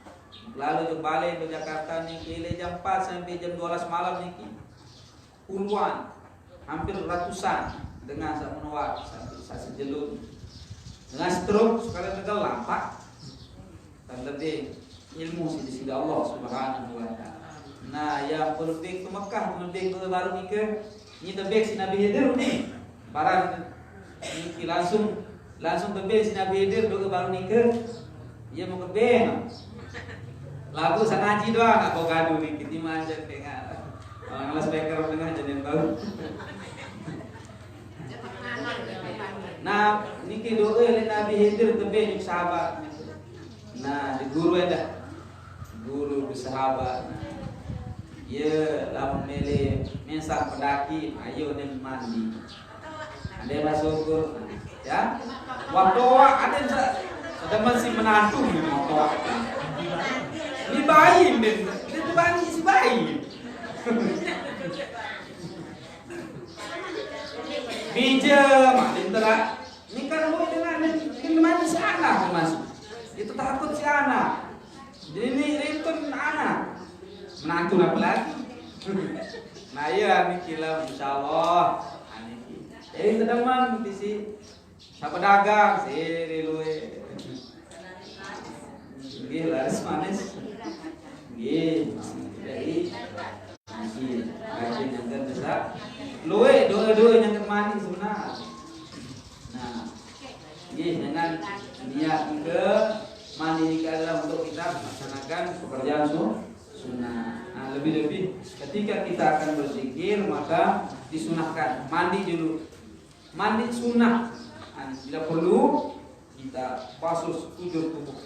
Speaker 3: Lalu juk balik ke Jakarta niki ele jam 4 sampai jam 12 malam niki. Puluhan hampir ratusan dengan menua sejelut dengan stroke sekali tenggelam pak dan lebih ilmu di sisi Allah Subhanahu wa taala. Nah, yang lebih ke Mekah, lebih ke baru nikah, ini lebih si Nabi Khidir nih. Barang ini langsung lebih si Nabi Khidir ke baru nikah. Ia mau ke ben. Lagu sangaji doang enggak kau gaduh nih kita manja dengan orang speaker dengan jadi tahu. Nah, niki doa oleh Nabi Khidir tebe sahabat. Nah, di guru ada. Guru bersahabat. Ya, lamun mele mensak pendaki, ayo nem mandi. Ade masuk ya. Waktu ada masih menantu di motor. Ini bayi, itu bayi si bayi. Pinjam, intera. Ini kan lu dengan minuman si anak masuk. Itu takut si anak. Jadi ini ringtone anak. Menantu apa lagi? Nah iya ini kilau insyaallah. Jadi teman di si siapa dagang si rilue. Gih laris manis. Gih. Jadi gaji yang besar. Luwe doa-doa yang mandi sebenarnya. Nah, gih dengan niat ke mandi ini adalah untuk kita melaksanakan pekerjaan sunnah. Nah, lebih-lebih ketika kita akan berzikir maka disunahkan mandi dulu. Mandi sunnah. Nah, bila perlu kita basuh ujung tubuh.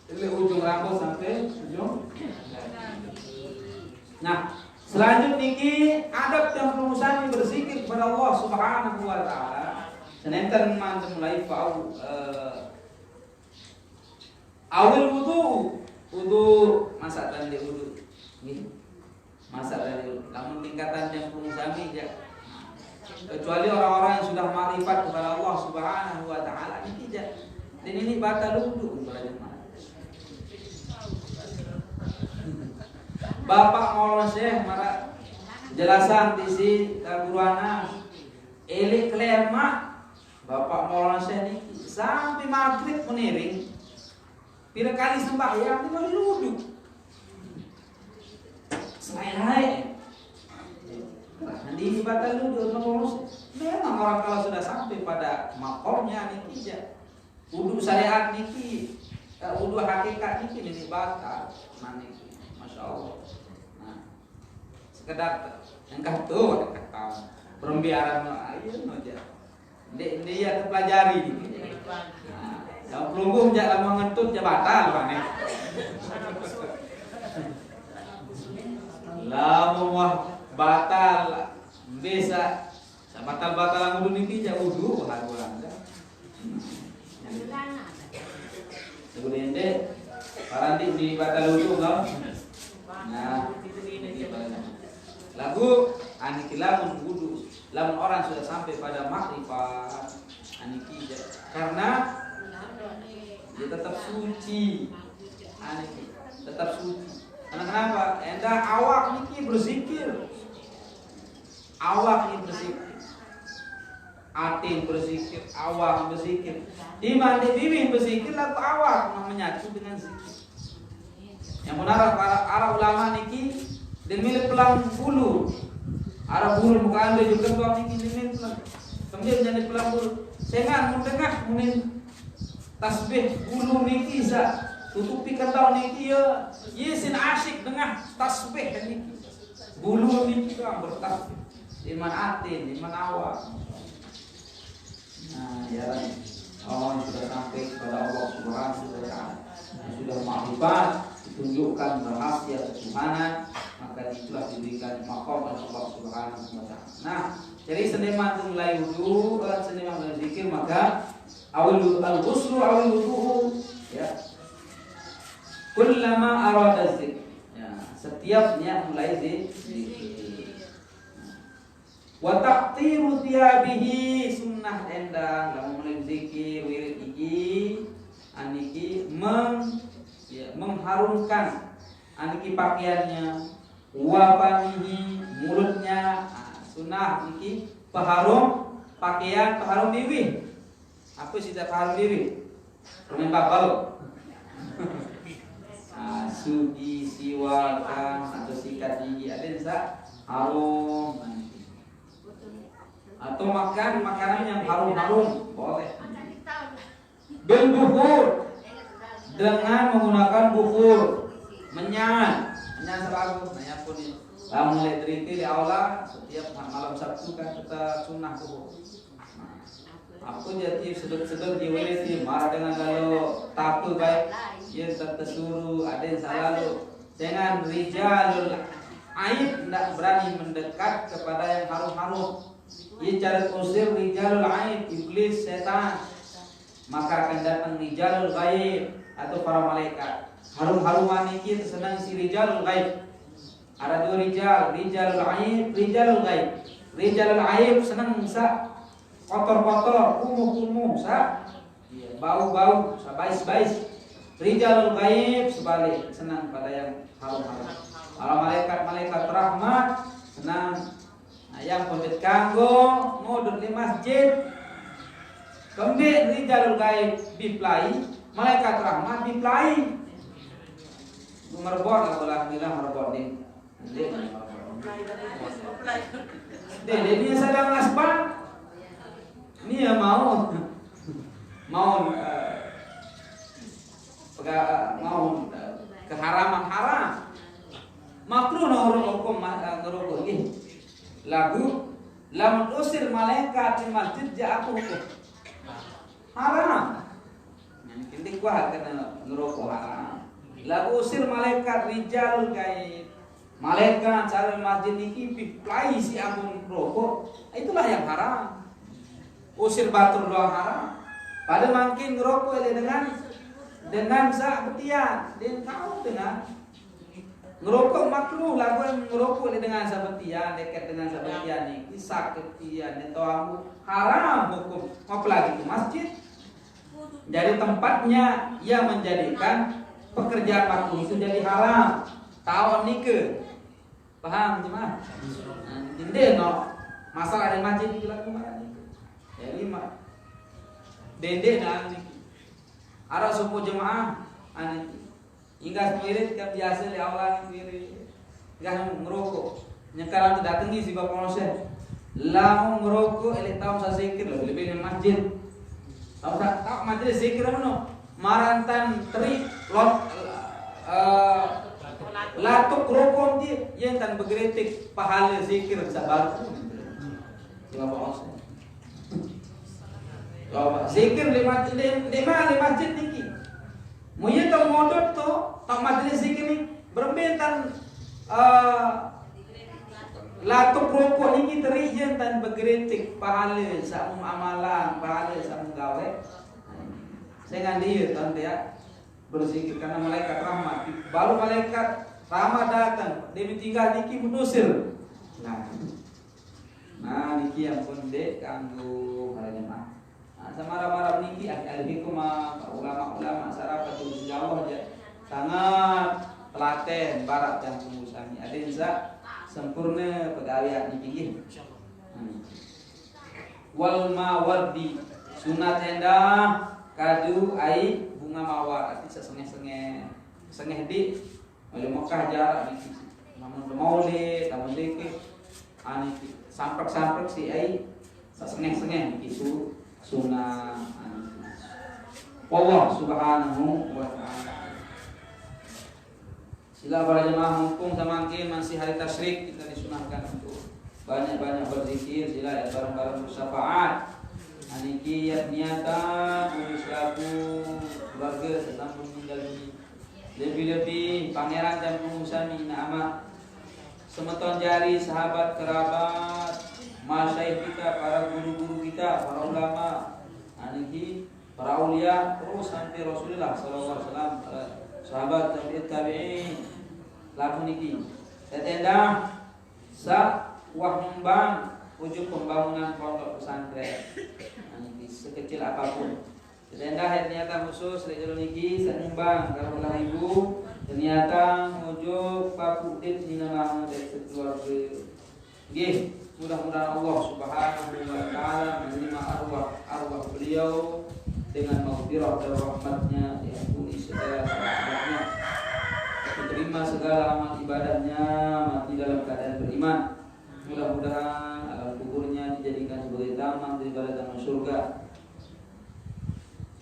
Speaker 3: Dari ujung rambut sampai ujung. Nah, selanjutnya adab yang berusaha berzikir kepada Allah Subhanahu wa taala. Senenten mantu mulai fau awal wudu masa tanda wudu. Nih. Masa tanda wudu. Namun tingkatan yang sami ya. Kecuali orang-orang yang sudah ma'rifat kepada Allah Subhanahu wa taala ini tidak. Dan ini batal wudu Bapak Maulana Syekh mara jelasan tisi guruana elik klema Bapak Maulana Syekh ini sampai maghrib meniring pira kali sembahyang ini duduk selai nanti batal duduk Maulana memang orang kalau sudah sampai pada makomnya ini tidak wudu syariat niki wudu hakikat niki ini batal maniki Masya Allah. Nah, sekedar engkau tuh kata perembiaran ayo aja. Dia pelajari gitu. Nah, yang pelunggung jangan mengentut jabatan bang. Lamun wah batal bisa batal wudu niki ja wudu haruan. Kemudian deh paranti di batal wudu enggak? Nah, lagu aniki lamun wudu, lamun orang sudah sampai pada makrifat aniki karena dia tetap suci, aniki tetap suci. Karena kenapa? Endah awak niki berzikir, awak ini berzikir, atin berzikir, awak berzikir. Di mandi bibi berzikir lagu awak menyatu dengan zikir. Yang benar para ulama niki demi pelang bulu. Arab bulu bukan ada juga tuang niki demi pelang. Kemudian jadi pelang bulu. Sengan mendengah munin tasbih bulu niki sa tutupi kentau niki ya. Yesin asyik dengah tasbih niki. Bulu niki kan bertasbih. Iman atin, iman awak. Nah, ya Allah sudah sampai kepada Allah Subhanahu wa taala. Sudah makrifat tunjukkan rahasia ketuhanan, maka itulah diberikan maqam oleh Allah Subhanahu wa taala. Nah, jadi seniman itu mulai wudu, seniman mulai zikir, maka awal al-ghuslu awal wudu ya. Kullama arada zikir. Ya, setiap niat mulai zikir. Wa taqtiru thiyabihi sunnah endang lamun mulai zikir wirid iki aniki mengharumkan aniki pakaiannya, wafanihi mulutnya, sunnah niki peharum pakaian, peharum bibir. Apa sih peharum bibir? Permen babal. Sugi siwakan atau sikat gigi ada bisa harum atau makan makanan yang harum-harum boleh. Bil bukhur dengan menggunakan bukhur menyan selalu nanya pun ini mulai dari di aula setiap malam Sabtu kan kita sunnah bukhur. Aku jadi sedot-sedot diweleti marah dengan kalau tapu baik ia tersuruh ada yang selalu dengan rijalul aib tidak berani mendekat kepada yang harum-harum. Ia cara usir rijalul aib iblis setan, maka akan datang rijalul ghaib atau para malaikat. Harum-haruman ini senang si rijalul ghaib. Ada dua rijalul aib, rijalul ghaib. Rijalul aib senang sa kotor-kotor, kumuh-kumuh sa bau-bau, sa bais-bais. Rijalul ghaib sebalik senang pada yang harum-harum. Para malaikat rahmat senang yang pembet kanggo ngudut di masjid. Kemudian rijalul ghaib biplai, malaikat rahmat biplai. Merbot kalau bilang merbot nih. Dia sedang asbang. Ini mau keharaman haram. Makruh nurul hukum nurul ini. Lagu lamun usir malaikat di masjid aku hukum haram. Nanti gua kena ngerokok haram. Lagu usir malaikat rijalul ghaib. Malaikat cara masjid ini biplai si amun rokok. Itulah yang haram.
Speaker 1: usir batur doang haram. Pada makin ngerokok dengan sa betian, dan kau dengan ngerokok makruh lagu yang ngerokok dengan sabetian, dekat dengan sabetian ni, kisah ketian, itu haram hukum. Apalagi di masjid. Jadi tempatnya yang menjadikan pekerjaan makruh itu jadi haram. Tahu nike, paham cuma? Ini no masalah di masjid itu lagu mana? Ya lima. Dende dan arah suku jemaah ane hingga semirit kan biasa di awal sendiri nggak ngerokok nyekaran datangi si bapak Moses lamu ngerokok elek tahu saya zikir lebih di masjid tahu masjid zikir mana marantan teri lot latuk rokok dia yang kan bergeretik pahala zikir sabar si bapak Moses. Zikir di masjid niki. Muye to modot to tak majelis zikir ni berbentan latuk rokok niki terijen tan bergeretik pahala samu amalan pahala samu gawe. Saya ngandi tan dia berzikir karena malaikat rahmat. Baru malaikat rahmat datang, dia tinggal niki menusir. Nah niki yang pun dek kanggo para jemaah. Samara-mara niki ahli hikmah ulama-ulama sarapat Jawa aja sangat telaten barat yang pengusaha ada yang sempurna pegawai niki wal mawardi sunat endah kadu ai bunga mawar arti sengeh di oleh Mekah jarak niki namun maulid namun deke ani sampak si ai sengeh itu sunnah Allah subhanahu wa ta'ala. Sila para jemaah mumpung semakin masih hari tasyrik kita disunahkan untuk banyak-banyak berzikir sila ya bareng-bareng bersyafaat aniki niatan selaku keluarga sedang meninggal ini lebih-lebih pangeran dan pengusaha amat semeton jari sahabat kerabat masyaikh kita, para guru-guru kita, para ulama, aniki, para aulia, terus sampai Rasulullah sallallahu alaihi wasallam, sahabat tabi'in, laku niki. Tetenda sa wah nyumbang wujud pembangunan pondok pesantren. Aniki sekecil apapun. Tetenda niatan khusus dari niki sa nyumbang kalau ibu ternyata wujud pakudit dinamah dari keluarga. Nggih. Mudah-mudahan Allah Subhanahu wa taala menerima arwah beliau dengan maghfirah dan rahmatnya, diampuni segala salah-salahnya, diterima segala amal ibadahnya, mati dalam keadaan beriman. Mudah-mudahan alam kuburnya dijadikan sebagai taman daripada taman surga.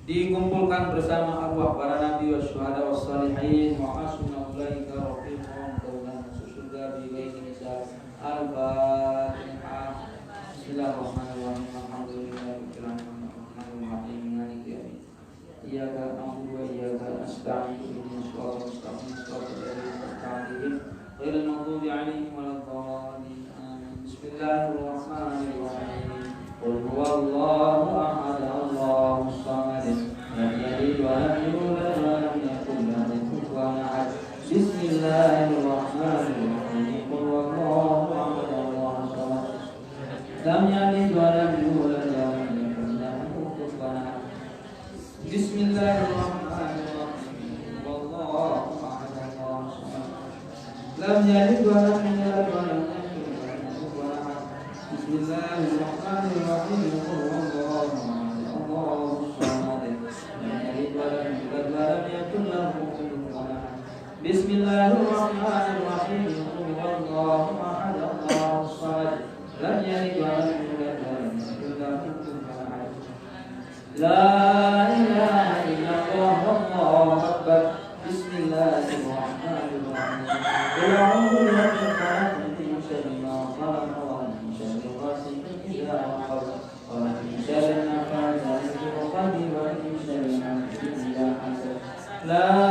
Speaker 1: Dikumpulkan bersama arwah para nabi wasyuhada wassalihin wa hasuna ulaika rafiqan kaulan surga bi ghairi hisab. Al-Fatihah. Bismillahirrahmanirrahim. Alhamdulillahirabbil alamin. Maliki yaumiddin. Iyyaka na'budu wa iyyaka nasta'in. Ihdinas siratal mustaqim. Siratal ladzina an'amta 'alaihim ghairil maghdubi 'alaihim waladdallin. Bismillahirrahmanirrahim. Qul huwallahu ahad. Allahus samad. Lam yalid wa lam yulad wa lam yakul lahu kufuwan ahad. Bismillahirrahmanirrahim. Qul huwallahu ahad. Allahus samad. Lam yalid wa lam yulad wa lam yakul lahu kufuwan ahad. Bismillahirrahmanirrahim. Wallahu ahad. Allahus samad. Lam yalid wa lam yulad wa lam yakul lahu kufuwan ahad. Bismillahirrahmanirrahim. Qul huwallahu ahad. Allahus samad. Lam yalid wa lam yulad wa lam yakul lahu kufuwan ahad. Bismillahirrahmanirrahim. Qul huwallahu ahad. Allahus samad. Lam yalid wa lam yulad wa lam yakul lahu kufuwan ahad. La ilaha illallah wallahu akbar. Bismillahirrahmanirrahim. Qul a'udzu birabbil falaq min syarri ma khalaq wa min syarri ghasiqin idza waqab wa min syarri naffathati fil 'uqad wa min syarri hasidin idza hasad. La